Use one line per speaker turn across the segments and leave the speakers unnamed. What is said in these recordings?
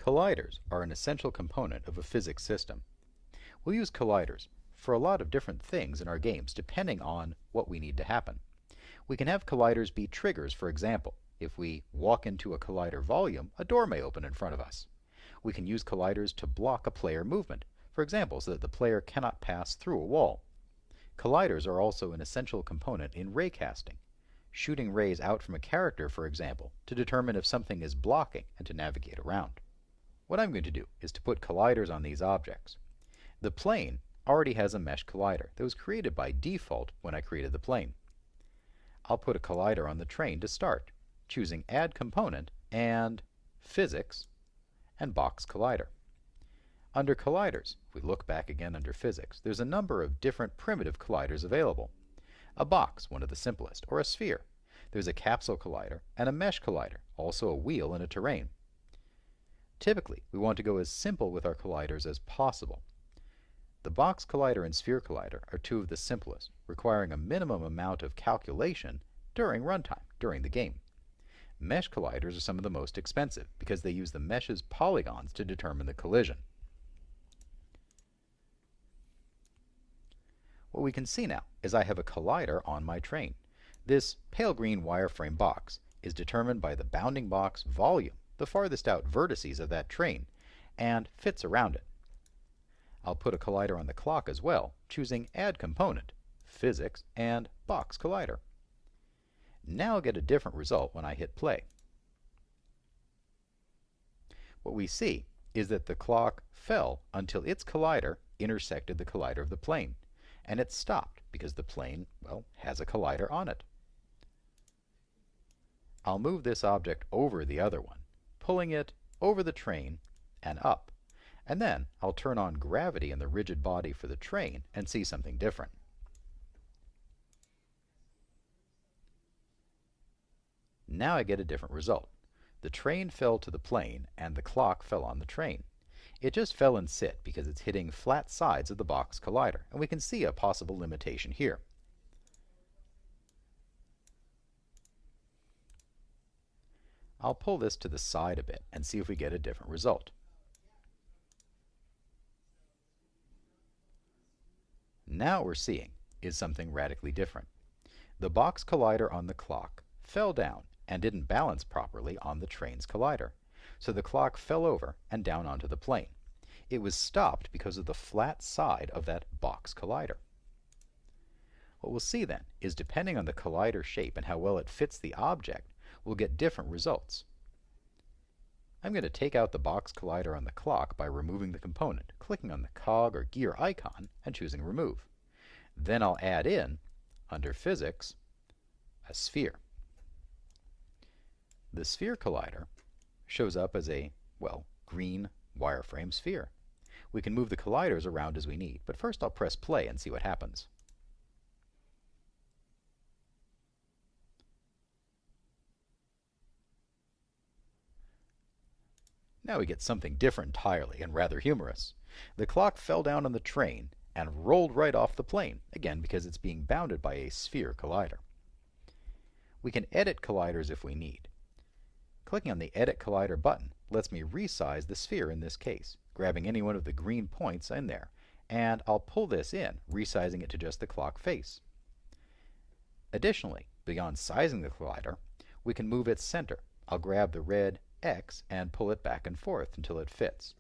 Colliders are an essential component of a physics system. We'll use colliders for a lot of different things in our games depending on what we need to happen. We can have colliders be triggers, for example. If we walk into a collider volume, a door may open in front of us. We can use colliders to block a player movement, for example, so that the player cannot pass through a wall. Colliders are also an essential component in raycasting, shooting rays out from a character, for example, to determine if something is blocking and to navigate around. What I'm going to do is to put colliders on these objects. The plane already has a mesh collider that was created by default when I created the plane. I'll put a collider on the train to start, choosing Add Component and Physics and Box Collider. Under Colliders, if we look back again under Physics, there's a number of different primitive colliders available. A box, one of the simplest, or a sphere. There's a capsule collider and a mesh collider, also a wheel and a terrain. Typically, we want to go as simple with our colliders as possible. The box collider and sphere collider are two of the simplest, requiring a minimum amount of calculation during runtime, during the game. Mesh colliders are some of the most expensive because they use the mesh's polygons to determine the collision. What we can see now is I have a collider on my train. This pale green wireframe box is determined by the bounding box volume, the farthest out vertices of that train, and fits around it. I'll put a collider on the clock as well, choosing Add Component, Physics, and Box Collider. Now I'll get a different result when I hit play. What we see is that the clock fell until its collider intersected the collider of the plane, and it stopped because the plane, well, has a collider on it. I'll move this object over the other one, pulling it over the train and up. And then I'll turn on gravity in the rigid body for the train and see something different. Now I get a different result. The train fell to the plane and the clock fell on the train. It just fell and sit because it's hitting flat sides of the box collider, and we can see a possible limitation here. I'll pull this to the side a bit and see if we get a different result. Now what we're seeing is something radically different. The box collider on the clock fell down and didn't balance properly on the train's collider, so the clock fell over and down onto the plane. It was stopped because of the flat side of that box collider. What we'll see then is, depending on the collider shape and how well it fits the object, we'll get different results. I'm going to take out the box collider on the clock by removing the component, clicking on the cog or gear icon and choosing Remove. Then I'll add in, under Physics, a sphere. The sphere collider shows up as a, well, green wireframe sphere. We can move the colliders around as we need, but first I'll press play and see what happens. Now we get something different entirely and rather humorous. The clock fell down on the train and rolled right off the plane, again because it's being bounded by a sphere collider. We can edit colliders if we need. Clicking on the Edit Collider button lets me resize the sphere in this case, grabbing any one of the green points in there, and I'll pull this in, resizing it to just the clock face. Additionally, beyond sizing the collider, we can move its center. I'll grab the red X and pull it back and forth until it fits.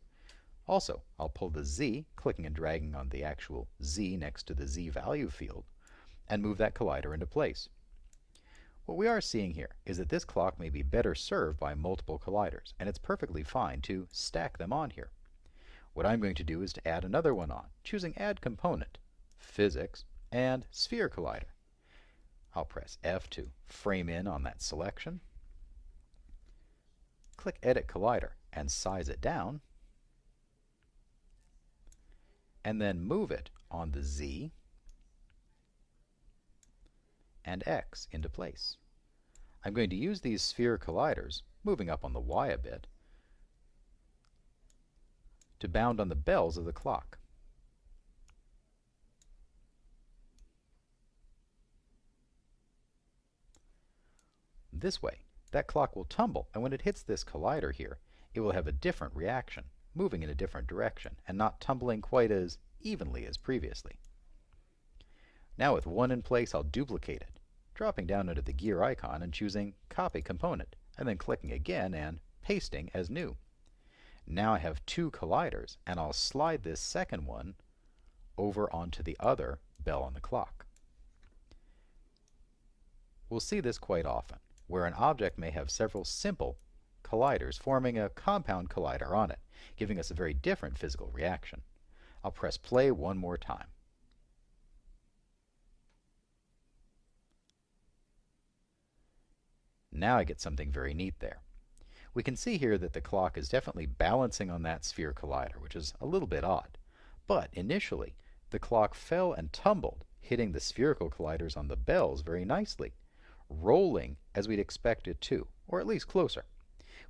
Also, I'll pull the Z, clicking and dragging on the actual Z next to the Z value field, and move that collider into place. What we are seeing here is that this clock may be better served by multiple colliders, and it's perfectly fine to stack them on here. What I'm going to do is to add another one on, choosing Add Component, Physics, and Sphere Collider. I'll press F to frame in on that selection. Click Edit Collider and size it down, and then move it on the Z and X into place. I'm going to use these sphere colliders, moving up on the Y a bit, to bound on the bells of the clock. This way, that clock will tumble, and when it hits this collider here, it will have a different reaction, moving in a different direction, and not tumbling quite as evenly as previously. Now with one in place, I'll duplicate it, dropping down under the gear icon and choosing Copy Component, and then clicking again and pasting as new. Now I have two colliders, and I'll slide this second one over onto the other bell on the clock. We'll see this quite often, where an object may have several simple colliders forming a compound collider on it, giving us a very different physical reaction. I'll press play one more time. Now I get something very neat there. We can see here that the clock is definitely balancing on that sphere collider, which is a little bit odd. But initially, the clock fell and tumbled, hitting the spherical colliders on the bells very nicely, rolling as we'd expect it to, or at least closer.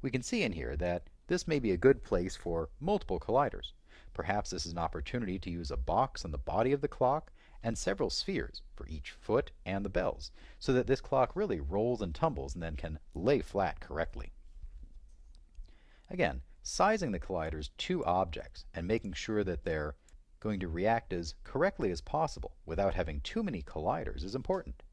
We can see in here that this may be a good place for multiple colliders. Perhaps this is an opportunity to use a box on the body of the clock and several spheres for each foot and the bells, so that this clock really rolls and tumbles and then can lay flat correctly. Again, sizing the colliders to objects and making sure that they're going to react as correctly as possible without having too many colliders is important.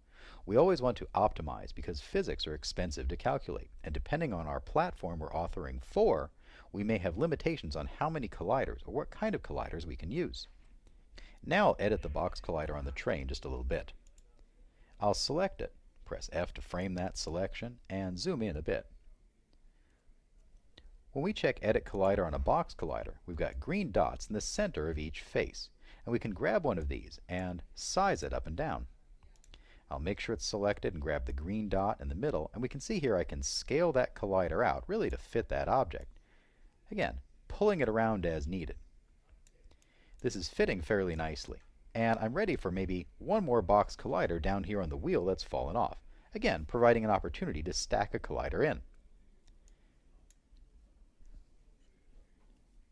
We always want to optimize because physics are expensive to calculate, and depending on our platform we're authoring for, we may have limitations on how many colliders or what kind of colliders we can use. Now I'll edit the box collider on the train just a little bit. I'll select it, press F to frame that selection, and zoom in a bit. When we check Edit Collider on a box collider, we've got green dots in the center of each face, and we can grab one of these and size it up and down. I'll make sure it's selected and grab the green dot in the middle, and we can see here I can scale that collider out really to fit that object. Again, pulling it around as needed. This is fitting fairly nicely, and I'm ready for maybe one more box collider down here on the wheel that's fallen off, again providing an opportunity to stack a collider in.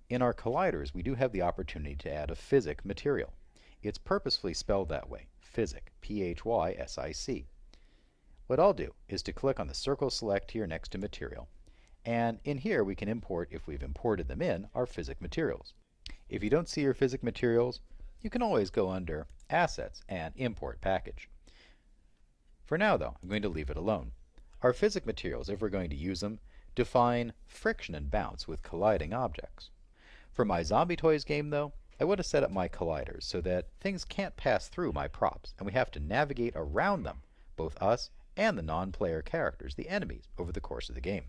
In our colliders, we do have the opportunity to add a physic material. It's purposefully spelled that way, physic, P-H-Y-S-I-C. What I'll do is to click on the circle select here next to material, and in here we can import, if we've imported them in, our physic materials. If you don't see your physic materials, you can always go under Assets and Import Package. For now though, I'm going to leave it alone. Our physic materials, if we're going to use them, define friction and bounce with colliding objects. For my Zombie Toys game though, I want to set up my colliders so that things can't pass through my props, and we have to navigate around them, both us and the non-player characters, the enemies, over the course of the game.